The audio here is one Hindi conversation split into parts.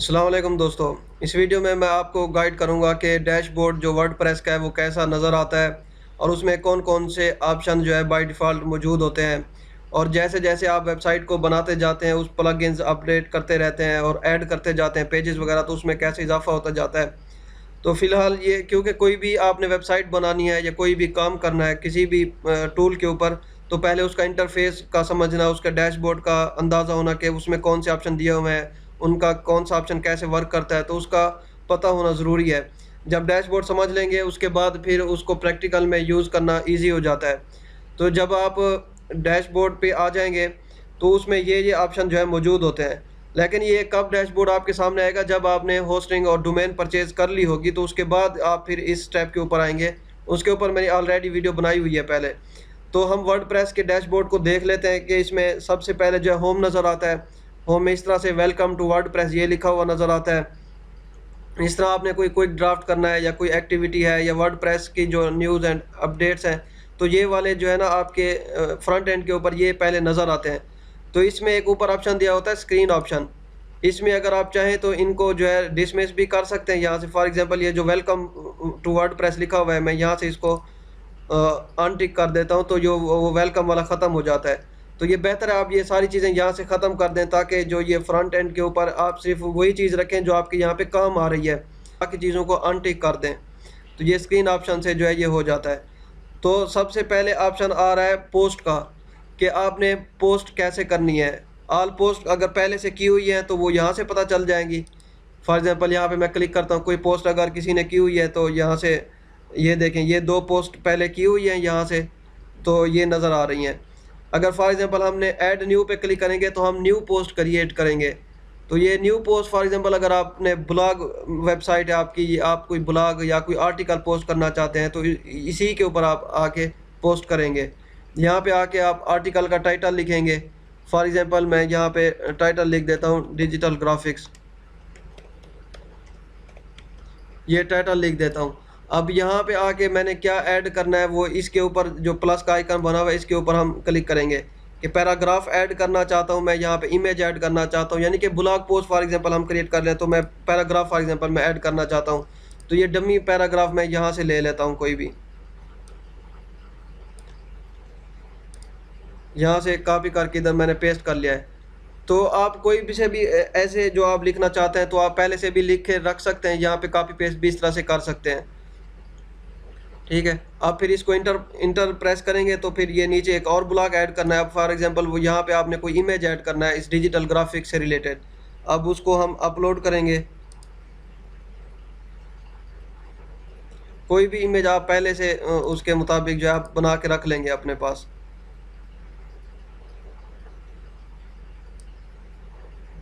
अस्सलाम वालेकुम दोस्तों। इस वीडियो में मैं आपको गाइड करूंगा कि डैशबोर्ड जो वर्डप्रेस का है वो कैसा नज़र आता है और उसमें कौन-कौन से ऑप्शन जो है बाय डिफ़ॉल्ट मौजूद होते हैं। और जैसे-जैसे आप वेबसाइट को बनाते जाते हैं, उस प्लगइन्स अपडेट करते रहते हैं और ऐड करते जाते हैं पेजेस वगैरह, तो उसमें कैसे इज़ाफ़ा होता जाता है। तो फ़िलहाल ये क्योंकि कोई भी आपने वेबसाइट बनानी है या कोई भी काम करना है किसी भी टूल के ऊपर, तो पहले उसका इंटरफ़ेस का समझना, उसका डैशबोर्ड का अंदाज़ा होना कि उसमें कौन से ऑप्शन दिए हुए हैं, उनका कौन-सा ऑप्शन कैसे वर्क करता है, तो उसका पता होना ज़रूरी है। जब डैशबोर्ड समझ लेंगे, उसके बाद फिर उसको प्रैक्टिकल में यूज़ करना ईज़ी हो जाता है। तो जब आप डैशबोर्ड पे आ जाएँगे, तो उसमें ये ऑप्शन जो है मौजूद होते हैं। लेकिन ये कब डैशबोर्ड आपके सामने आएगा, जब आपने होस्टिंग और डोमेन परचेज़ कर ली होगी, तो उसके बाद आप फिर इस स्टेप के ऊपर आएँगे। उसके ऊपर मैंने ऑलरेडी वीडियो बनाई हुई है पहले। तो हम वर्डप्रेस के डैशबोर्ड को देख लेते हैं कि इसमें सबसे पहले जो है होम नज़र आता है। होम में इस तरह से वेलकम टू वर्डप्रेस ये लिखा हुआ नज़र आता है। इस तरह आपने कोई क्विक ड्राफ्ट करना है या कोई एक्टिविटी है या वर्डप्रेस की जो न्यूज़ एंड अपडेट्स हैं, तो ये वाले जो है ना आपके फ्रंट एंड के ऊपर ये पहले नज़र आते हैं। तो इसमें एक ऊपर ऑप्शन दिया होता है स्क्रीन ऑप्शन। इसमें अगर आप चाहें तो इनको जो है डिसमिस भी कर सकते हैं यहाँ से। फॉर एग्ज़ाम्पल ये जो वेलकम टू वर्डप्रेस लिखा हुआ है, मैं यहाँ से इसको अनटिक कर देता हूँ, तो जो वो वेलकम वाला ख़त्म हो जाता है। तो ये बेहतर है आप ये सारी चीज़ें यहाँ से ख़त्म कर दें, ताकि जो ये फ्रंट एंड के ऊपर आप सिर्फ़ वही चीज़ रखें जो आपके यहाँ पे काम आ रही है। बाकी चीज़ों को अनटिक कर दें। तो ये स्क्रीन ऑप्शन से जो है ये हो जाता है। तो सबसे पहले ऑप्शन आ रहा है पोस्ट का, कि आपने पोस्ट कैसे करनी है। ऑल पोस्ट अगर पहले से की हुई है तो वो यहाँ से पता चल जाएँगी। फॉर एग्ज़ाम्पल यहाँ पे मैं क्लिक करता हूँ, कोई पोस्ट अगर किसी ने की हुई है तो यहाँ से ये देखें, ये 2 पोस्ट पहले की हुई हैं यहाँ से, तो ये नज़र आ रही हैं। अगर फॉर एग्ज़ाम्पल हमने ऐड न्यू पे क्लिक करेंगे तो हम न्यू पोस्ट क्रिएट करेंगे। तो ये न्यू पोस्ट फॉर एग्ज़ाम्पल अगर आपने ब्लॉग वेबसाइट है आपकी, आप कोई ब्लॉग या कोई आर्टिकल पोस्ट करना चाहते हैं, तो इसी के ऊपर आप आके पोस्ट करेंगे। यहाँ पे आके आप आर्टिकल का टाइटल लिखेंगे। फॉर एग्ज़ाम्पल मैं यहाँ पे टाइटल लिख देता हूँ डिजिटल ग्राफ़िक्स। ये टाइटल लिख देता हूँ। अब यहाँ पे आके मैंने क्या ऐड करना है, वो इसके ऊपर जो प्लस का आइकन बना हुआ है इसके ऊपर हम क्लिक करेंगे कि पैराग्राफ ऐड करना चाहता हूँ मैं, यहाँ पे इमेज ऐड करना चाहता हूँ, यानी कि ब्लॉग पोस्ट फॉर एग्जांपल हम क्रिएट कर लें, तो मैं पैराग्राफ फॉर एग्जांपल मैं ऐड करना चाहता हूँ। तो ये डमी पैराग्राफ मैं यहाँ से ले लेता हूँ कोई भी, यहाँ से कॉपी करके इधर मैंने पेस्ट कर लिया है। तो आप कोई भी से भी ऐसे जो आप लिखना चाहते हैं तो आप पहले से भी लिख के रख सकते हैं, यहाँ पे कॉपी पेस्ट भी इस तरह से कर सकते हैं। ठीक है। आप फिर इसको इंटर इंटर प्रेस करेंगे तो फिर ये नीचे एक और ब्लॉक ऐड करना है। अब फॉर एग्जांपल वो यहाँ पे आपने कोई इमेज ऐड करना है इस डिजिटल ग्राफिक्स से रिलेटेड। अब उसको हम अपलोड करेंगे। कोई भी इमेज आप पहले से उसके मुताबिक जो है आप बना के रख लेंगे अपने पास।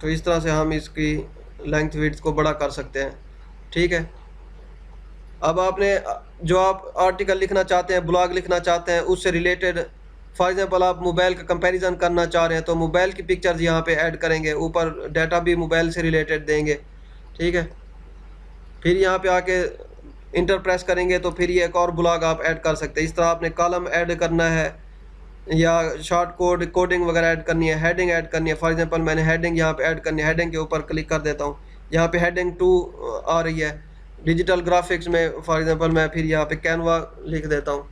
तो इस तरह से हम इसकी लेंथ विड्थ को बड़ा कर सकते हैं। ठीक है। अब आपने जो आप आर्टिकल लिखना चाहते हैं, ब्लॉग लिखना चाहते हैं, उससे रिलेटेड फॉर एग्जांपल आप मोबाइल का कंपैरिजन करना चाह रहे हैं, तो मोबाइल की पिक्चर्स यहाँ पे ऐड करेंगे, ऊपर डाटा भी मोबाइल से रिलेटेड देंगे। ठीक है। फिर यहाँ पे आके इंटर प्रेस करेंगे तो फिर ये एक और ब्लॉग आप ऐड कर सकते हैं। इस तरह आपने कॉलम ऐड करना है या शॉर्ट कोडिंग वगैरह ऐड करनी है, हेडिंग ऐड करनी है। फॉर एग्जांपल मैंने हेडिंग यहाँ पे ऐड करनी है, हेडिंग के ऊपर क्लिक कर देता हूँ। यहाँ पे हेडिंग 2 आ रही है डिजिटल ग्राफिक्स में। फॉर एग्जांपल मैं फिर यहाँ पे कैनवा लिख देता हूँ।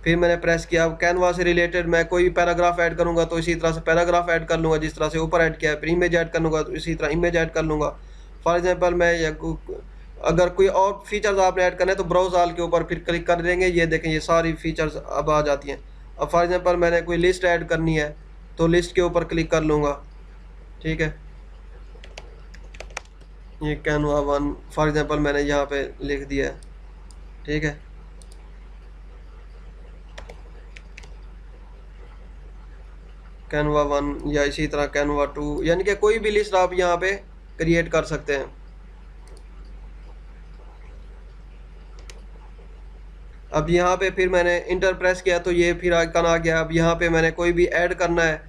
फिर मैंने प्रेस किया। अब कैनवा से रिलेटेड मैं कोई भी पैराग्राफ ऐड करूँगा तो इसी तरह से पैराग्राफ ऐड कर लूँगा, जिस तरह से ऊपर ऐड किया है। फिर इमेज ऐड कर लूँगा तो इसी तरह इमेज ऐड कर लूँगा। फॉर एग्जांपल मैं अगर कोई और फीचर्स आपने ऐड करना है तो ब्राउज ऑल के ऊपर फिर क्लिक कर देंगे। ये देखें, ये सारी फीचर्स अब आ जाती हैं। अब फॉर एग्जांपल मैंने कोई लिस्ट ऐड करनी है तो लिस्ट के ऊपर क्लिक कर लूँगा। ठीक है। ये कैनवा 1 फॉर एग्जांपल मैंने यहाँ पे लिख दिया है। ठीक है। कैनवा 1 या इसी तरह कैनवा 2, यानी कि कोई भी लिस्ट आप यहाँ पे क्रिएट कर सकते हैं। अब यहाँ पे फिर मैंने इंटर प्रेस किया तो ये फिर आइकन आ गया। अब यहाँ पे मैंने कोई भी ऐड करना है,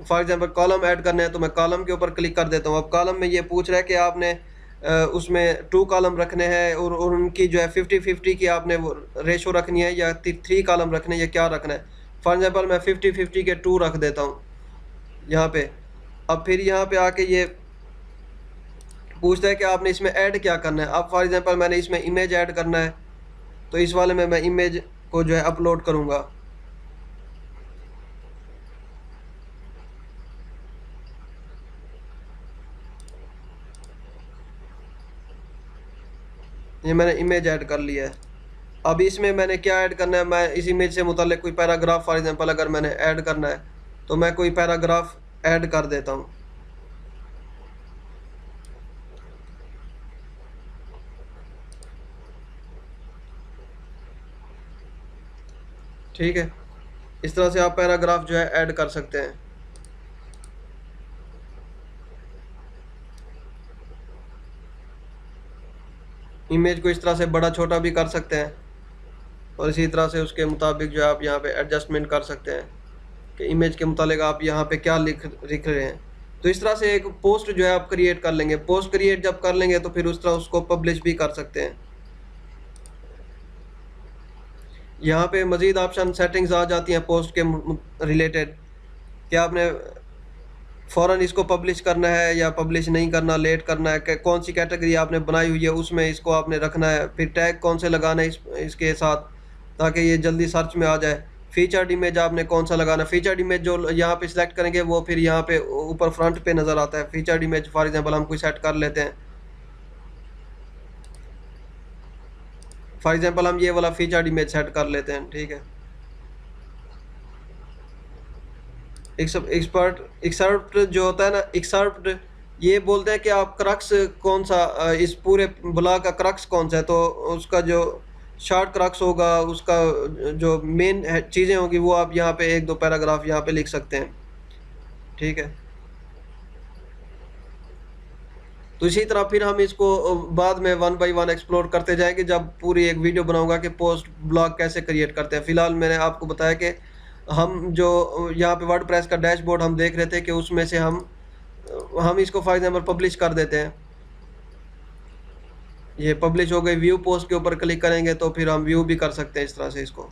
फॉर एग्जांपल कॉलम ऐड करना है, तो मैं कॉलम के ऊपर क्लिक कर देता हूँ। अब कॉलम में ये पूछ रहा है कि आपने उसमें 2 कॉलम रखने हैं और उनकी जो है 50-50 की आपने वो रेशो रखनी है, या 3 कॉलम रखने हैं, या क्या रखना है। फॉर एग्जांपल मैं 50-50 के 2 रख देता हूँ यहाँ पे। अब फिर यहाँ पे आके ये पूछता है कि आपने इसमें ऐड क्या करना है। अब फॉर एग्जांपल मैंने इसमें इमेज ऐड करना है, तो इस वाले में मैं इमेज को जो है अपलोड करूँगा। ये मैंने इमेज ऐड कर लिया है। अब इसमें मैंने क्या ऐड करना है, मैं इस इमेज से मुताल्लिक कोई पैराग्राफ फॉर एग्जांपल अगर मैंने ऐड करना है तो मैं कोई पैराग्राफ ऐड कर देता हूँ। ठीक है, इस तरह से आप पैराग्राफ जो है ऐड कर सकते हैं। इमेज को इस तरह से बड़ा छोटा भी कर सकते हैं और इसी तरह से उसके मुताबिक जो है आप यहाँ पे एडजस्टमेंट कर सकते हैं कि इमेज के मुताबिक आप यहाँ पे क्या लिख रहे हैं। तो इस तरह से एक पोस्ट जो है आप क्रिएट कर लेंगे। पोस्ट क्रिएट जब कर लेंगे तो फिर उस तरह उसको पब्लिश भी कर सकते हैं। यहाँ पे मज़ीद ऑप्शन सेटिंग्स आ जाती हैं पोस्ट के रिलेटेड कि आपने फ़ौरन इसको पब्लिश करना है या पब्लिश नहीं करना, लेट करना है, कौन सी कैटेगरी आपने बनाई हुई है उसमें इसको आपने रखना है, फिर टैग कौन से लगाना है इसके साथ ताकि ये जल्दी सर्च में आ जाए। फीचर्ड इमेज आपने कौन सा लगाना है। फीचर्ड इमेज जो यहाँ पे सिलेक्ट करेंगे वो फिर यहाँ पे ऊपर फ्रंट पे नज़र आता है। फीचर्ड इमेज फॉर एग्जांपल हम कोई सेट कर लेते हैं। फॉर एग्जांपल हम ये वाला फीचर्ड इमेज सेट कर लेते हैं। ठीक है, एक्सर्प्ट जो होता है ना, एक्सर्प्ट ये बोलते हैं कि आप क्रक्स कौन सा इस पूरे ब्लॉग का क्रक्स कौन सा है, तो उसका जो शॉर्ट क्रक्स होगा, उसका जो मेन चीज़ें होंगी वो आप यहाँ पे एक दो पैराग्राफ यहाँ पे लिख सकते हैं। ठीक है, तो इसी तरह फिर हम इसको बाद में वन बाय वन एक्सप्लोर करते जाएंगे जब पूरी एक वीडियो बनाऊंगा कि पोस्ट ब्लॉग कैसे क्रिएट करते हैं। फिलहाल मैंने आपको बताया कि हम जो यहाँ पे वर्डप्रेस का डैशबोर्ड हम देख रहे थे कि उसमें से हम इसको फॉर एग्जांपल पब्लिश कर देते हैं। ये पब्लिश हो गई। व्यू पोस्ट के ऊपर क्लिक करेंगे तो फिर हम व्यू भी कर सकते हैं इस तरह से इसको।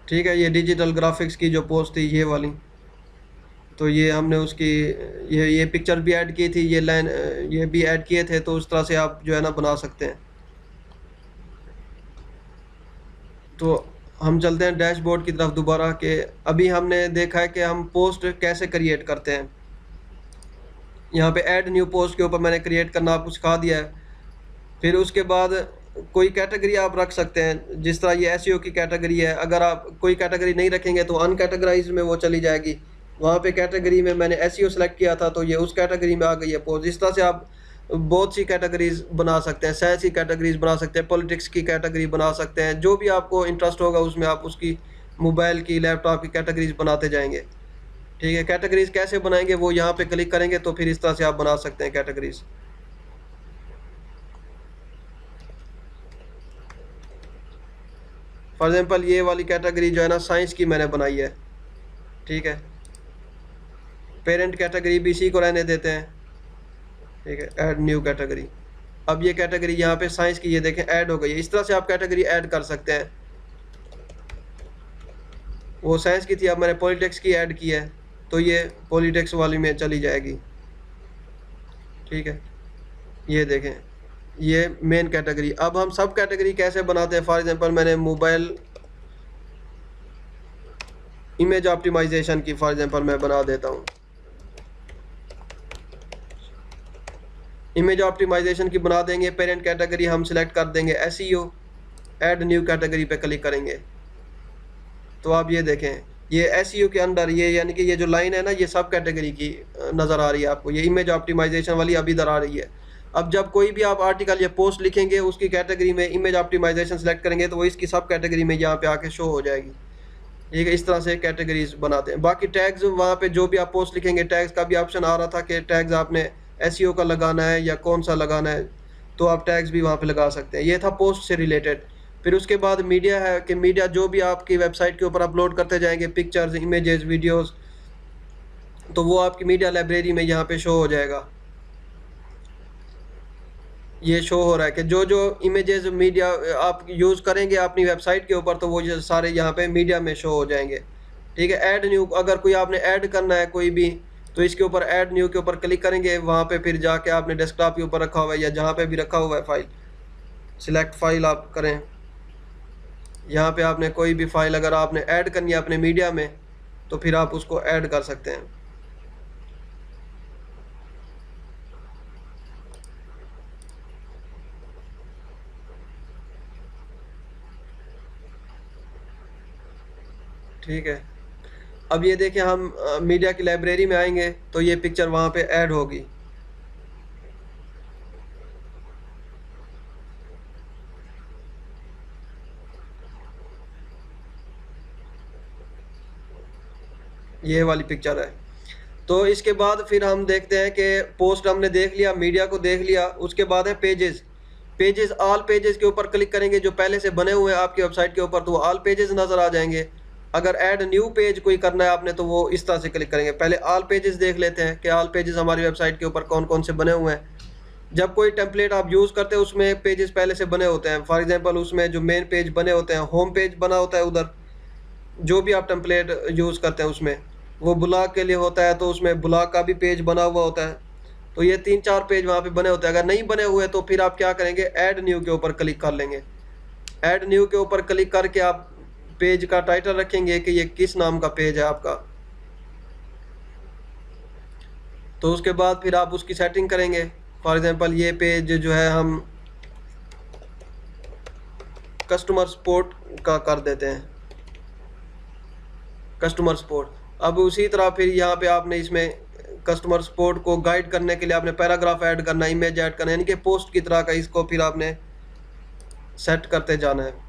ठीक है, ये डिजिटल ग्राफिक्स की जो पोस्ट थी ये वाली, तो ये हमने उसकी ये पिक्चर भी ऐड की थी, ये लाइन ये भी ऐड किए थे, तो उस तरह से आप जो है ना बना सकते हैं। तो हम चलते हैं डैशबोर्ड की तरफ दोबारा कि अभी हमने देखा है कि हम पोस्ट कैसे क्रिएट करते हैं। यहाँ पे ऐड न्यू पोस्ट के ऊपर मैंने क्रिएट करना आपको सिखा दिया है। फिर उसके बाद कोई कैटेगरी आप रख सकते हैं, जिस तरह ये एसईओ की कैटेगरी है। अगर आप कोई कैटेगरी नहीं रखेंगे तो अनकैटेगराइज में वो चली जाएगी। वहाँ पे कैटेगरी में मैंने एसईओ सेलेक्ट किया था तो ये उस कैटेगरी में आ गई है पोस्ट। इस तरह से आप बहुत सी कैटेगरीज बना सकते हैं, साइंस की कैटेगरीज बना सकते हैं, पॉलिटिक्स की कैटेगरी बना सकते हैं। जो भी आपको इंटरेस्ट होगा उसमें आप उसकी मोबाइल की, लैपटॉप की कैटेगरीज बनाते जाएंगे। ठीक है, कैटेगरीज कैसे बनाएंगे वो यहाँ पे क्लिक करेंगे तो फिर इस तरह से आप बना सकते हैं कैटेगरीज। फॉर एग्जांपल ये वाली कैटेगरी जो है ना साइंस की मैंने बनाई है। ठीक है, पेरेंट कैटेगरी भी इसी को रहने देते हैं। ठीक है, ऐड न्यू कैटेगरी। अब ये कैटेगरी यहाँ पे साइंस की ये देखें ऐड हो गई है। इस तरह से आप कैटेगरी ऐड कर सकते हैं। वो साइंस की थी, अब मैंने पॉलिटिक्स की ऐड की है तो ये पॉलिटिक्स वाली में चली जाएगी। ठीक है, ये देखें ये मेन कैटेगरी। अब हम सब कैटेगरी कैसे बनाते हैं, फॉर एग्जांपल मैंने मोबाइल इमेज ऑप्टिमाइजेशन की फॉर एग्जांपल मैं बना देता हूँ। इमेज ऑप्टिमाइजेशन की बना देंगे। पेरेंट कैटेगरी हम सिलेक्ट कर देंगे एसईओ। ऐड न्यू कैटेगरी पे क्लिक करेंगे तो आप ये देखें ये एसईओ के अंदर ये यानी कि ये जो लाइन है ना ये सब कैटेगरी की नज़र आ रही है आपको। ये इमेज ऑप्टिमाइजेशन वाली अभी इधर आ रही है। अब जब कोई भी आप आर्टिकल या पोस्ट लिखेंगे उसकी कैटेगरी में इमेज ऑप्टिमाइजेशन सेलेक्ट करेंगे तो वो इसकी सब कैटेगरी में यहाँ पे आके शो हो जाएगी। ठीक है, इस तरह से कैटेगरीज बनाते हैं। बाकी टैग्स वहाँ पे जो भी आप पोस्ट लिखेंगे टैग्स का भी ऑप्शन आ रहा था कि टैग्स आपने एसईओ का लगाना है या कौन सा लगाना है, तो आप टैग्स भी वहाँ पे लगा सकते हैं। ये था पोस्ट से रिलेटेड। फिर उसके बाद मीडिया है कि मीडिया जो भी आपकी वेबसाइट के ऊपर अपलोड करते जाएंगे पिक्चर्स, इमेजेस, वीडियोस, तो वो आपकी मीडिया लाइब्रेरी में यहाँ पे शो हो जाएगा। ये शो हो रहा है कि जो जो इमेजेस मीडिया आप यूज़ करेंगे अपनी वेबसाइट के ऊपर, तो वो ये सारे यहाँ पे मीडिया में शो हो जाएंगे। ठीक है, ऐड न्यू, अगर कोई आपने ऐड करना है कोई भी, तो इसके ऊपर ऐड न्यू के ऊपर क्लिक करेंगे। वहाँ पे फिर जाके आपने डेस्कटॉप के ऊपर रखा हुआ है या जहाँ पे भी रखा हुआ है फाइल, सिलेक्ट फाइल आप करें। यहाँ पे आपने कोई भी फाइल अगर आपने ऐड करनी है अपने मीडिया में, तो फिर आप उसको ऐड कर सकते हैं। ठीक है, अब ये देखिए हम मीडिया की लाइब्रेरी में आएंगे तो ये पिक्चर वहाँ पे ऐड होगी। ये वाली पिक्चर है। तो इसके बाद फिर हम देखते हैं कि पोस्ट हमने देख लिया, मीडिया को देख लिया, उसके बाद है पेजेस। पेजेस, ऑल पेजेस के ऊपर क्लिक करेंगे जो पहले से बने हुए हैं आपकी वेबसाइट के ऊपर, तो वो ऑल पेजेस नज़र आ जाएंगे। अगर ऐड न्यू पेज कोई करना है आपने, तो वो इस तरह से क्लिक करेंगे। पहले ऑल पेजेस देख लेते हैं कि ऑल पेजेस हमारी वेबसाइट के ऊपर कौन कौन से बने हुए हैं। जब कोई टेम्पलेट आप यूज़ करते हैं उसमें पेजेस पहले से बने होते हैं। फॉर एग्जांपल उसमें जो मेन पेज बने होते हैं, होम पेज बना होता है उधर, जो भी आप टेम्पलेट यूज़ करते हैं उसमें, वो ब्लॉग के लिए होता है तो उसमें ब्लॉग का भी पेज बना हुआ होता है। तो ये 3-4 पेज वहाँ पे बने होते हैं। अगर नहीं बने हुए तो फिर आप क्या करेंगे, ऐड न्यू के ऊपर क्लिक कर लेंगे। ऐड न्यू के ऊपर क्लिक करके आप पेज का टाइटल रखेंगे कि ये किस नाम का पेज है आपका। तो उसके बाद फिर आप उसकी सेटिंग करेंगे। फॉर एग्जांपल ये पेज जो है हम कस्टमर सपोर्ट का कर देते हैं, कस्टमर सपोर्ट। अब उसी तरह फिर यहाँ पे आपने इसमें कस्टमर सपोर्ट को गाइड करने के लिए आपने पैराग्राफ ऐड करना है, इमेज ऐड करना है, यानी कि पोस्ट की तरह का इसको फिर आपने सेट करते जाना है।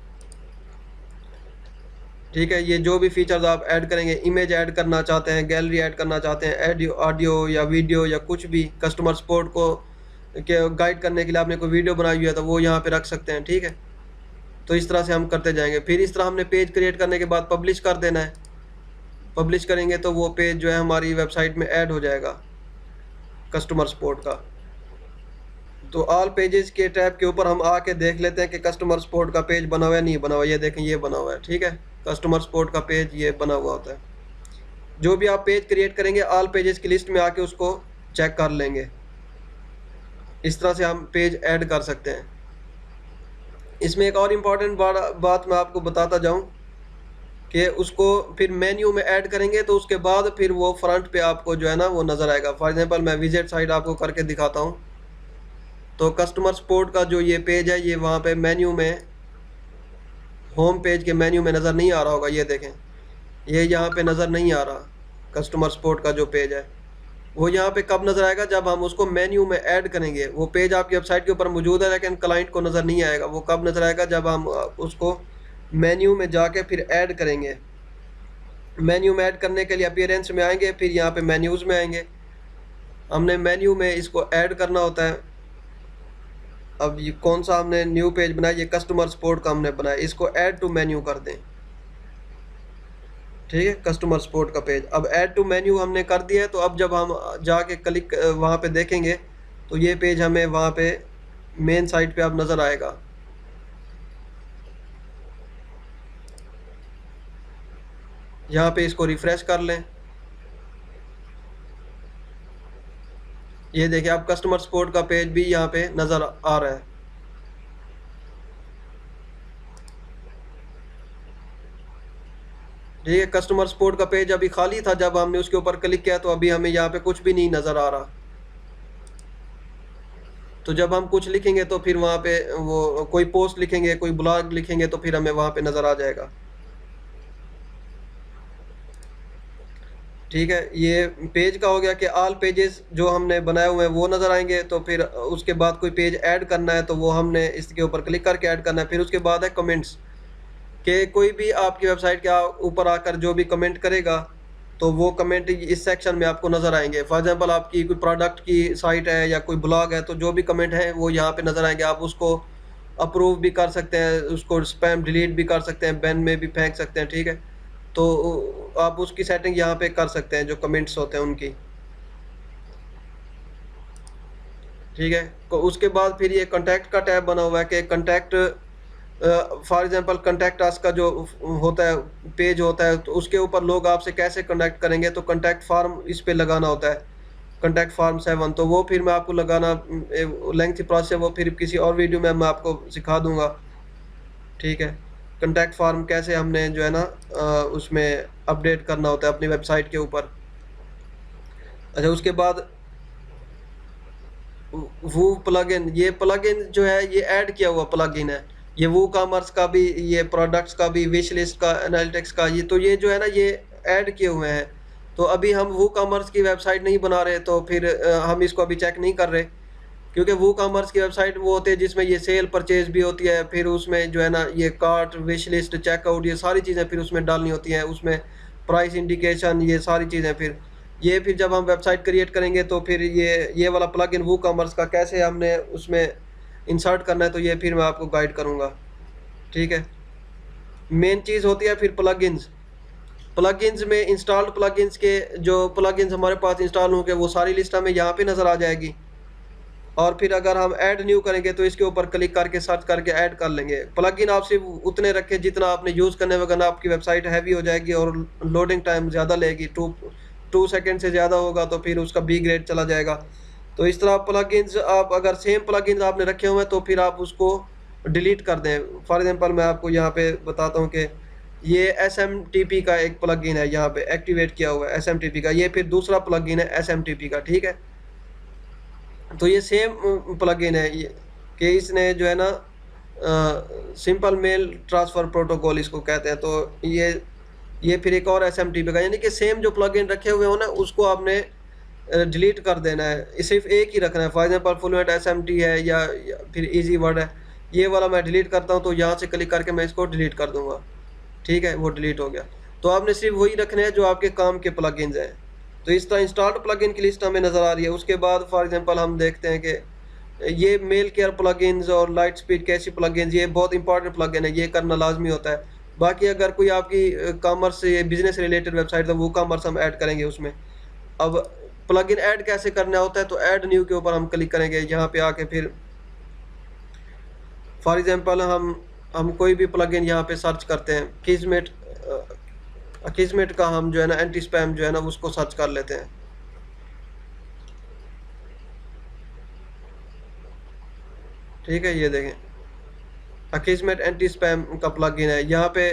ठीक है, ये जो भी फीचर्स आप ऐड करेंगे, इमेज ऐड करना चाहते हैं, गैलरी ऐड करना चाहते हैं, ऑडियो या वीडियो या कुछ भी, कस्टमर सपोर्ट को के गाइड करने के लिए आपने कोई वीडियो बनाई हुई है तो वो यहाँ पे रख सकते हैं। ठीक है, तो इस तरह से हम करते जाएंगे। फिर इस तरह हमने पेज क्रिएट करने के बाद पब्लिश कर देना है। पब्लिश करेंगे तो वो पेज जो है हमारी वेबसाइट में ऐड हो जाएगा कस्टमर सपोर्ट का। तो ऑल पेजेस के टैब के ऊपर हम आके देख लेते हैं कि कस्टमर सपोर्ट का पेज बना हुआ है नहीं बना हुआ। ये देखें, ये बना हुआ है। ठीक है, कस्टमर सपोर्ट का पेज ये बना हुआ होता है। जो भी आप पेज क्रिएट करेंगे ऑल पेजेस की लिस्ट में आके उसको चेक कर लेंगे। इस तरह से हम पेज ऐड कर सकते हैं। इसमें एक और इम्पॉर्टेंट बात मैं आपको बताता जाऊं कि उसको फिर मेन्यू में ऐड करेंगे तो उसके बाद फिर वो फ्रंट पे आपको जो है ना वो नज़र आएगा। फॉर एग्जांपल मैं विजिट साइट आपको करके दिखाता हूं। तो कस्टमर सपोर्ट का जो ये पेज है, ये वहाँ पे मेन्यू में, होम पेज के मेन्यू में नज़र नहीं आ रहा होगा। ये देखें, ये यहाँ पे नज़र नहीं आ रहा। कस्टमर सपोर्ट का जो पेज है वो यहाँ पे कब नज़र आएगा, जब हम उसको मेन्यू में ऐड करेंगे। वो पेज आपकी वेबसाइट के ऊपर मौजूद है लेकिन क्लाइंट को नज़र नहीं आएगा। वो कब नज़र आएगा, जब हम उसको मेन्यू में जाके फिर ऐड करेंगे। मेन्यू में ऐड करने के लिए अपीयरेंस में आएंगे, फिर यहाँ पे मेन्यूज़ में आएंगे। हमने मेन्यू में इसको ऐड करना होता है। अब ये कौन सा हमने न्यू पेज बनाया, ये कस्टमर सपोर्ट का हमने बनाया, इसको ऐड टू मेन्यू कर दें। ठीक है, कस्टमर सपोर्ट का पेज अब ऐड टू मेन्यू हमने कर दिया है। तो अब जब हम जाके क्लिक वहाँ पे देखेंगे तो ये पेज हमें वहाँ पे मेन साइट पे अब नज़र आएगा। यहाँ पे इसको रिफ्रेश कर लें। ये देखिए, अब कस्टमर सपोर्ट का पेज भी यहाँ पे नज़र आ रहा है। ठीक है, कस्टमर सपोर्ट का पेज अभी खाली था, जब हमने उसके ऊपर क्लिक किया तो अभी हमें यहाँ पे कुछ भी नहीं नज़र आ रहा। तो जब हम कुछ लिखेंगे तो फिर वहाँ पे वो कोई पोस्ट लिखेंगे, कोई ब्लॉग लिखेंगे तो फिर हमें वहाँ पे नज़र आ जाएगा। ठीक है, ये पेज का हो गया कि ऑल पेजेस जो हमने बनाए हुए हैं वो नज़र आएंगे। तो फिर उसके बाद कोई पेज ऐड करना है तो वो हमने इसके ऊपर क्लिक करके ऐड करना है। फिर उसके बाद है कमेंट्स, कि कोई भी आपकी वेबसाइट के ऊपर आकर जो भी कमेंट करेगा तो वो कमेंट इस सेक्शन में आपको नज़र आएंगे। फॉर एग्जांपल आपकी कोई प्रोडक्ट की साइट है या कोई ब्लॉग है तो जो भी कमेंट है वो यहाँ पे नज़र आएंगे। आप उसको अप्रूव भी कर सकते हैं, उसको स्पैम डिलीट भी कर सकते हैं, बैन में भी फेंक सकते हैं। ठीक है, तो आप उसकी सेटिंग यहाँ पे कर सकते हैं, जो कमेंट्स होते हैं उनकी। ठीक है। तो उसके बाद फिर ये कॉन्टैक्ट का टैब बना हुआ है कि contact, for example contact us का जो होता है पेज होता है, तो उसके ऊपर लोग आपसे कैसे कनेक्ट करेंगे, तो कॉन्टैक्ट फॉर्म इस पे लगाना होता है, कॉन्टैक्ट फॉर्म 7। तो वो फिर मैं आपको लगाना लेंथी प्रोसेस है, वो फिर किसी और वीडियो में मैं आपको सिखा दूंगा। ठीक है। कॉन्टैक्ट फॉर्म कैसे हमने जो है ना उसमें अपडेट करना होता है अपनी वेबसाइट के ऊपर। अच्छा, उसके बाद वो प्लगइन, ये प्लगइन जो है ये ऐड किया हुआ प्लगइन है। ये वो कॉमर्स का भी, ये प्रोडक्ट्स का भी, विश लिस्ट का, एनालिटिक्स का, ये तो ये जो है ना ये ऐड किए हुए हैं। तो अभी हम वो कॉमर्स की वेबसाइट नहीं बना रहे, तो फिर हम इसको अभी चेक नहीं कर रहे, क्योंकि वो कॉमर्स की वेबसाइट वो होती है जिसमें ये सेल परचेज भी होती है, फिर उसमें जो है ना ये कार्ट, विश लिस्ट, चेकआउट, ये सारी चीज़ें फिर उसमें डालनी होती हैं, उसमें प्राइस इंडिकेशन, ये सारी चीज़ें। फिर जब हम वेबसाइट क्रिएट करेंगे तो फिर ये वाला प्लग इन वो कॉमर्स का कैसे हमने उसमें इंसर्ट करना है, तो ये फिर मैं आपको गाइड करूँगा। ठीक है। मेन चीज़ होती है फिर प्लगइन्स। प्लगइन्स में इंस्टॉल्ड प्लगइन्स के जो प्लगइन्स हमारे पास इंस्टॉल होंगे वो सारी लिस्ट हमें यहाँ पे नज़र आ जाएगी। और फिर अगर हम ऐड न्यू करेंगे तो इसके ऊपर क्लिक करके सर्च करके ऐड कर लेंगे। प्लगइन आप सिर्फ उतने रखें जितना आपने यूज़ करने में, वरना आपकी वेबसाइट हैवी हो जाएगी और लोडिंग टाइम ज़्यादा लेगी। टू सेकेंड से ज़्यादा होगा तो फिर उसका बी ग्रेड चला जाएगा। तो इस तरह प्लगइन्स आप अगर सेम प्लगइन्स आपने रखे हुए हैं तो फिर आप उसको डिलीट कर दें। फॉर एग्जांपल मैं आपको यहाँ पे बताता हूँ कि ये SMTP का एक प्लगइन है, यहाँ पे एक्टिवेट किया हुआ है SMTP का। ये फिर दूसरा प्लगइन है SMTP का। ठीक है। तो ये सेम प्लगइन है ये, कि इसने जो है ना सिंपल मेल ट्रांसफ़र प्रोटोकॉल इसको कहते हैं। तो ये फिर एक और SMTP का, यानी कि सेम जो प्लगइन रखे हुए हो ना उसको आपने डिलीट कर देना है, सिर्फ एक ही रखना है। फॉर एग्जांपल फ्लुएंट SMT है या फिर इजी वर्ड है, ये वाला मैं डिलीट करता हूँ, तो यहाँ से क्लिक करके मैं इसको डिलीट कर दूँगा। ठीक है, वो डिलीट हो गया। तो आपने सिर्फ वही रखने हैं जो आपके काम के प्लगइन्स हैं। तो इस तरह इंस्टॉल्ड प्लगइन की लिस्ट हमें नज़र आ रही है। उसके बाद फॉर एग्जांपल हम देखते हैं कि ये मेल केयर प्लगइन्स और लाइट स्पीड कैशी प्लगइन्स, ये बहुत इंपॉर्टेंट प्लगइन है, ये करना लाजमी होता है। बाकी अगर कोई आपकी कॉमर्स से बिजनेस रिलेटेड वेबसाइट है, वो कॉमर्स हम ऐड करेंगे उसमें। अब प्लगइन ऐड कैसे करना होता है, तो ऐड न्यू के ऊपर हम क्लिक करेंगे। यहाँ पे आके फिर फॉर एग्जांपल हम कोई भी प्लगइन यहाँ पे सर्च करते हैं, किस्मेट का हम जो है ना एंटी स्पैम जो है ना उसको सर्च कर लेते हैं। ठीक है, ये देखें अकिस्मेट एंटी स्पैम का प्लगइन है। यहाँ पे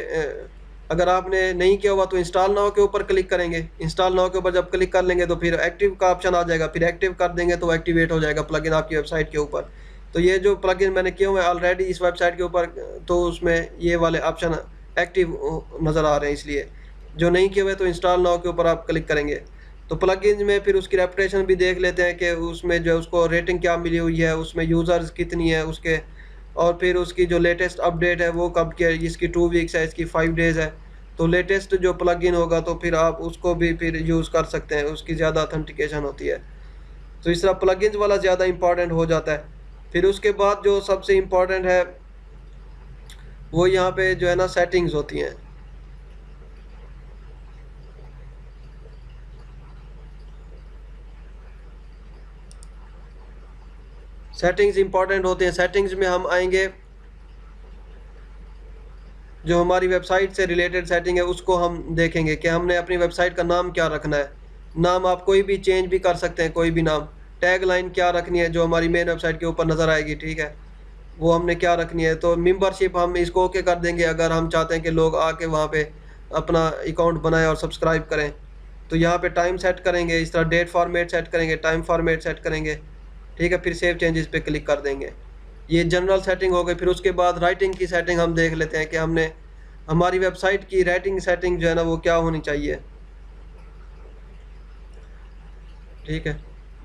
अगर आपने नहीं किया हुआ तो इंस्टॉल नाउ के ऊपर क्लिक करेंगे। इंस्टॉल नाउ के ऊपर जब क्लिक कर लेंगे तो फिर एक्टिव का ऑप्शन आ जाएगा, फिर एक्टिव कर देंगे तो एक्टिवेट हो जाएगा प्लगइन आपकी वेबसाइट के ऊपर। तो ये जो प्लगइन मैंने किए हुए हैं ऑलरेडी इस वेबसाइट के ऊपर, तो उसमें ये वाले ऑप्शन एक्टिव नज़र आ रहे हैं, इसलिए जो नहीं किए हुए तो इंस्टॉल नाउ के ऊपर आप क्लिक करेंगे। तो प्लगइन्स में फिर उसकी रेपुटेशन भी देख लेते हैं कि उसमें जो उसको रेटिंग क्या मिली हुई है, उसमें यूज़र्स कितनी है उसके, और फिर उसकी जो लेटेस्ट अपडेट है वो कब की है, इसकी 2 वीक्स है, इसकी 5 डेज़ है। तो लेटेस्ट जो प्लगइन होगा तो फिर आप उसको भी फिर यूज़ कर सकते हैं, उसकी ज़्यादा ऑथेंटिकेशन होती है। तो इस तरह प्लगइन्स वाला ज़्यादा इंपॉर्टेंट हो जाता है। फिर उसके बाद जो सबसे इम्पॉर्टेंट है वो यहाँ पे जो है ना सेटिंग्स होती हैं। सेटिंग्स इंपॉर्टेंट होते हैं। सेटिंग्स में हम आएंगे, जो हमारी वेबसाइट से रिलेटेड सेटिंग है उसको हम देखेंगे कि हमने अपनी वेबसाइट का नाम क्या रखना है। नाम आप कोई भी चेंज भी कर सकते हैं, कोई भी नाम। टैग लाइन क्या रखनी है जो हमारी मेन वेबसाइट के ऊपर नज़र आएगी, ठीक है, वो हमने क्या रखनी है। तो मेंबरशिप हम इसको ओके कर देंगे अगर हम चाहते हैं कि लोग आके वहाँ पे अपना अकाउंट बनाएं और सब्सक्राइब करें। तो यहाँ पे टाइम सेट करेंगे, इस तरह डेट फॉर्मेट सेट करेंगे, टाइम फॉर्मेट सेट करेंगे। ठीक है, फिर सेव चेंजेस पे क्लिक कर देंगे। ये जनरल सेटिंग हो गई। फिर उसके बाद राइटिंग की सेटिंग हम देख लेते हैं कि हमने हमारी वेबसाइट की राइटिंग सेटिंग जो है ना वो क्या होनी चाहिए। ठीक है,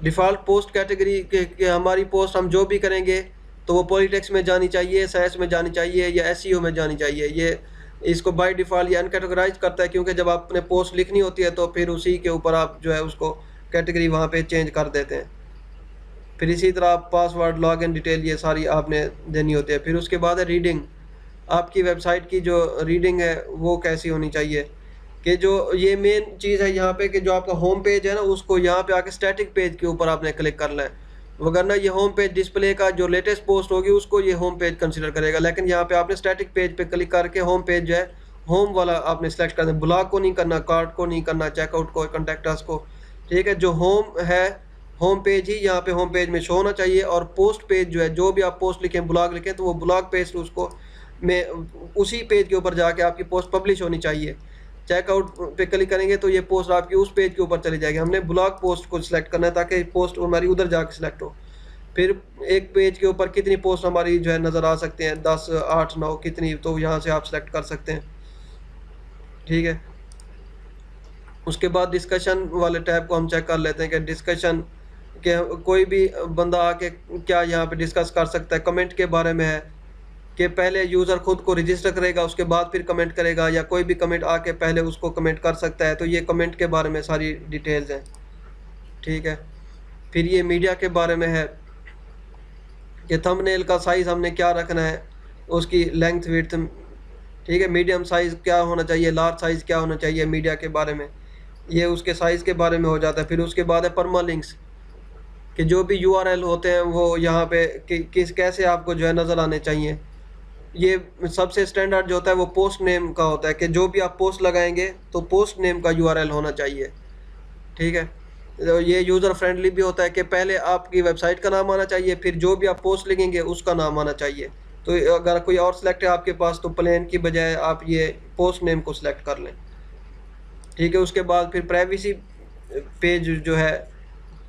डिफ़ॉल्ट पोस्ट कैटेगरी के हमारी पोस्ट हम जो भी करेंगे तो वो पॉलिटिक्स में जानी चाहिए, साइंस में जानी चाहिए या एसईओ में जानी चाहिए। ये इसको बाय डिफ़ॉल्ट ये अनकैटेगराइज करता है, क्योंकि जब आपने पोस्ट लिखनी होती है तो फिर उसी के ऊपर आप जो है उसको कैटेगरी वहाँ पे चेंज कर देते हैं। फिर इसी तरह आप पासवर्ड, लॉगिन डिटेल ये सारी आपने देनी होती है। फिर उसके बाद है रीडिंग। आपकी वेबसाइट की जो रीडिंग है वो कैसी होनी चाहिए, कि जो ये मेन चीज़ है यहाँ पे कि जो आपका होम पेज है ना उसको यहाँ पे आके स्टैटिक पेज के ऊपर आपने क्लिक करना है। वगरना ये होम पेज डिस्प्ले का जो लेटेस्ट पोस्ट होगी उसको ये होम पेज कंसिडर करेगा। लेकिन यहाँ पे आपने स्टैटिक पेज पे क्लिक करके होम पेज जो है होम वाला आपने सेलेक्ट करना है, ब्लॉग को नहीं करना, कार्ट को नहीं करना, चेकआउट को, कॉन्टैक्ट को। ठीक है, जो होम है होम पेज ही यहाँ पे होम पेज में शो होना चाहिए। और पोस्ट पेज जो है, जो भी आप पोस्ट लिखें, ब्लॉग लिखें, तो वो ब्लॉग पेज उसको में उसी पेज के ऊपर जाके आपकी पोस्ट पब्लिश होनी चाहिए। चेकआउट पे क्लिक करेंगे तो ये पोस्ट आपकी उस पेज के ऊपर चली जाएगी। हमने ब्लॉग पोस्ट को सिलेक्ट करना है ताकि पोस्ट हमारी उधर जाके सिलेक्ट हो। फिर एक पेज के ऊपर कितनी पोस्ट हमारी जो है नज़र आ सकते हैं, 10, 8, 9 कितनी, तो यहाँ से आप सिलेक्ट कर सकते हैं। ठीक है, उसके बाद डिस्कशन वाले टैब को हम चेक कर लेते हैं कि डिस्कशन के कोई भी बंदा आके क्या यहाँ पे डिस्कस कर सकता है। कमेंट के बारे में है कि पहले यूज़र खुद को रजिस्टर करेगा उसके बाद फिर कमेंट करेगा, या कोई भी कमेंट आके पहले उसको कमेंट कर सकता है। तो ये कमेंट के बारे में सारी डिटेल्स हैं। ठीक है, फिर ये मीडिया के बारे में है कि थंबनेल का साइज़ हमने क्या रखना है, उसकी लेंथ विड्थ। ठीक है, मीडियम साइज़ क्या होना चाहिए, लार्ज साइज़ क्या होना चाहिए, मीडिया के बारे में ये उसके साइज़ के बारे में हो जाता है। फिर उसके बाद है परमालिंक्स कि जो भी यूआरएल होते हैं वो यहाँ पे किस कैसे आपको जो है नज़र आने चाहिए। ये सबसे स्टैंडर्ड जो होता है वो पोस्ट नेम का होता है कि जो भी आप पोस्ट लगाएंगे तो पोस्ट नेम का यूआरएल होना चाहिए। ठीक है, तो ये यूज़र फ्रेंडली भी होता है कि पहले आपकी वेबसाइट का नाम आना चाहिए, फिर जो भी आप पोस्ट लिखेंगे उसका नाम आना चाहिए। तो अगर कोई और सिलेक्ट है आपके पास तो प्लेन की बजाय आप ये पोस्ट नेम को सिलेक्ट कर लें। ठीक है, उसके बाद फिर प्राइवेसी पेज जो है,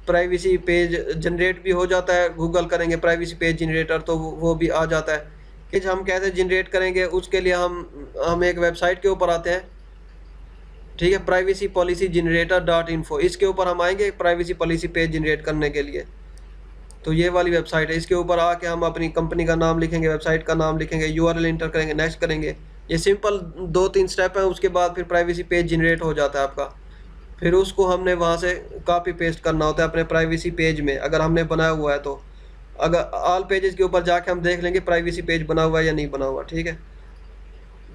प्राइवेसी पेज जनरेट भी हो जाता है। गूगल करेंगे प्राइवेसी पेज जनरेटर तो वो भी आ जाता है। कि हम कैसे जनरेट करेंगे उसके लिए हम एक वेबसाइट के ऊपर आते हैं। ठीक है, प्राइवेसी पॉलिसी जनरेटर .info, इसके ऊपर हम आएंगे प्राइवेसी पॉलिसी पेज जनरेट करने के लिए। तो ये वाली वेबसाइट है, इसके ऊपर आके हम अपनी कंपनी का नाम लिखेंगे, वेबसाइट का नाम लिखेंगे, यूआरएल इंटर करेंगे, नेक्स्ट करेंगे। ये सिंपल 2-3 स्टेप है। उसके बाद फिर प्राइवेसी पेज जनरेट हो जाता है आपका। फिर उसको हमने वहाँ से कॉपी पेस्ट करना होता है अपने प्राइवेसी पेज में, अगर हमने बनाया हुआ है तो। अगर ऑल पेजेस के ऊपर जाके हम देख लेंगे प्राइवेसी पेज बना हुआ है या नहीं बना हुआ। ठीक है,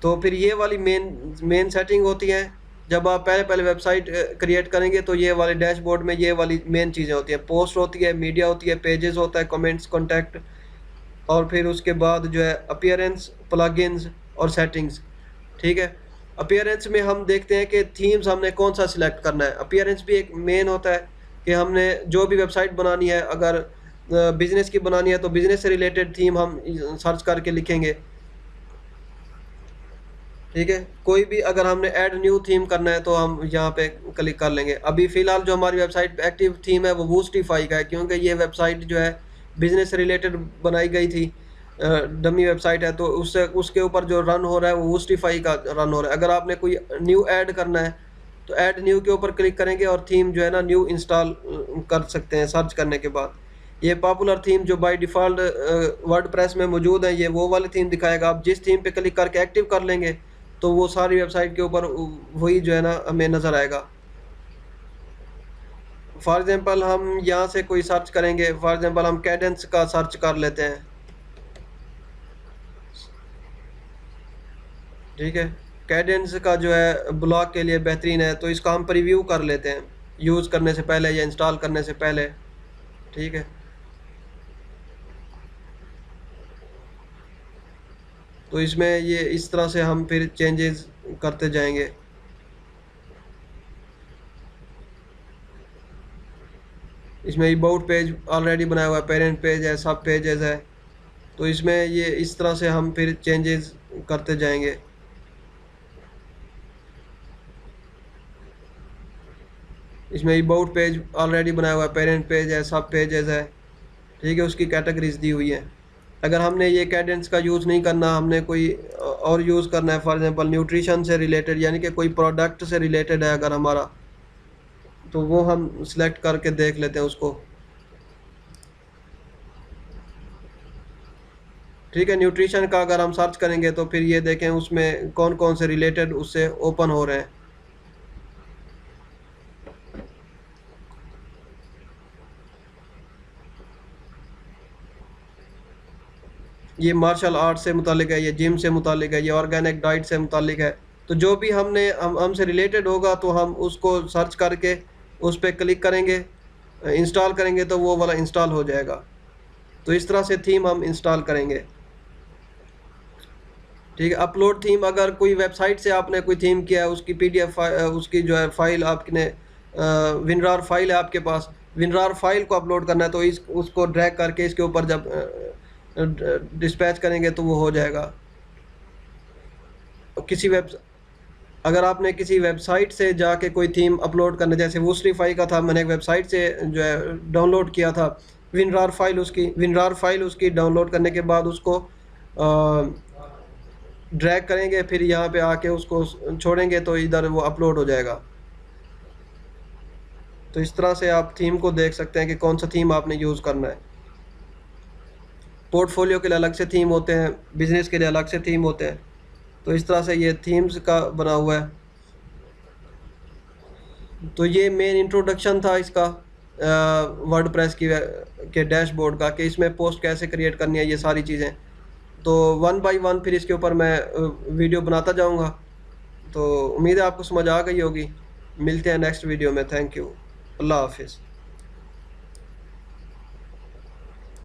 तो फिर ये वाली मेन सेटिंग होती है। जब आप पहले वेबसाइट क्रिएट करेंगे तो ये वाले डैशबोर्ड में ये वाली मेन चीज़ें होती हैं। पोस्ट होती है, मीडिया होती है, पेजेस होता है, कमेंट्स, कॉन्टैक्ट, और फिर उसके बाद जो है अपीयरेंस, प्लगइन्स और सेटिंग्स। ठीक है, अपीयरेंस में हम देखते हैं कि थीम्स हमने कौन सा सिलेक्ट करना है। अपीयरेंस भी एक मेन होता है कि हमने जो भी वेबसाइट बनानी है, अगर बिज़नेस की बनानी है तो बिज़नेस से रिलेटेड थीम हम सर्च करके लिखेंगे। ठीक है, कोई भी अगर हमने ऐड न्यू थीम करना है तो हम यहाँ पे क्लिक कर लेंगे। अभी फ़िलहाल जो हमारी वेबसाइट एक्टिव थीम है वो वूस्टिफाई का है, क्योंकि ये वेबसाइट जो है बिज़नेस से रिलेटेड बनाई गई थी, डमी वेबसाइट है, तो उससे उसके ऊपर जो रन हो रहा है वो वूस्टिफाई का रन हो रहा है। अगर आपने कोई न्यू ऐड करना है तो ऐड न्यू के ऊपर क्लिक करेंगे और थीम जो है ना न्यू इंस्टॉल कर सकते हैं सर्च करने के बाद। ये पॉपुलर थीम जो बाय डिफ़ॉल्ट वर्डप्रेस में मौजूद है, ये वो वाली थीम दिखाएगा। आप जिस थीम पे क्लिक करके एक्टिव कर लेंगे तो वो सारी वेबसाइट के ऊपर वही जो है ना हमें नज़र आएगा। फॉर एग्ज़ाम्पल हम यहाँ से कोई सर्च करेंगे, फॉर एग्ज़ाम्पल हम कैडेंस का सर्च कर लेते हैं। ठीक है, कैडेंस का जो है ब्लॉग के लिए बेहतरीन है, तो इसका हम प्रीव्यू कर लेते हैं यूज़ करने से पहले या इंस्टॉल करने से पहले। ठीक है, तो इसमें ये इस तरह से हम फिर चेंजेस करते जाएंगे। इसमें अबाउट पेज ऑलरेडी बनाया हुआ है, पेरेंट पेज है, सब पेजेस है, तो इसमें ये इस तरह से हम फिर चेंजेस करते जाएंगे। इसमें अबाउट पेज ऑलरेडी बनाया हुआ है, पेरेंट पेज है, सब पेजेस है। ठीक है, उसकी कैटेगरीज दी हुई है। अगर हमने ये कैडेंस का यूज़ नहीं करना, हमने कोई और यूज़ करना है, फॉर एग्जांपल न्यूट्रिशन से रिलेटेड, यानी कि कोई प्रोडक्ट से रिलेटेड है अगर हमारा, तो वो हम सिलेक्ट करके देख लेते हैं उसको। ठीक है, न्यूट्रिशन का अगर हम सर्च करेंगे तो फिर ये देखें उसमें कौन कौन से रिलेटेड उससे ओपन हो रहे हैं। ये मार्शल आर्ट से मुतालिक है, ये जिम से मुतालिक है, ये ऑर्गेनिक डाइट से मुतालिक है। तो जो भी हमसे रिलेटेड होगा तो हम उसको सर्च करके उस पर क्लिक करेंगे। इंस्टॉल करेंगे तो वो वाला इंस्टॉल हो जाएगा। तो इस तरह से थीम हम इंस्टॉल करेंगे। ठीक है, अपलोड थीम, अगर कोई वेबसाइट से आपने कोई थीम किया है, उसकी पीडीएफ उसकी जो है फाइल आपने विनरार फाइल है आपके पास, विनरार फाइल को अपलोड करना है, तो इस उसको ड्रैग करके इसके ऊपर जब डिस्पैच करेंगे तो वो हो जाएगा। किसी वेब अगर आपने किसी वेबसाइट से जाके कोई थीम अपलोड करना, जैसे वूस्ट्रीफाई का था, मैंने एक वेबसाइट से जो है डाउनलोड किया था विनरार फाइल उसकी डाउनलोड करने के बाद उसको ड्रैग करेंगे, फिर यहाँ पे आके उसको छोड़ेंगे तो इधर वो अपलोड हो जाएगा। तो इस तरह से आप थीम को देख सकते हैं कि कौन सा थीम आपने यूज़ करना है। पोर्टफोलियो के लिए अलग से थीम होते हैं, बिजनेस के लिए अलग से थीम होते हैं। तो इस तरह से ये थीम्स का बना हुआ है। तो ये मेन इंट्रोडक्शन था इसका वर्डप्रेस के डैशबोर्ड का, कि इसमें पोस्ट कैसे क्रिएट करनी है, ये सारी चीज़ें। तो वन बाय वन फिर इसके ऊपर मैं वीडियो बनाता जाऊंगा। तो उम्मीद है आपको समझ आ गई होगी। मिलते हैं नेक्स्ट वीडियो में। Thank you. अल्लाह हाफिज़।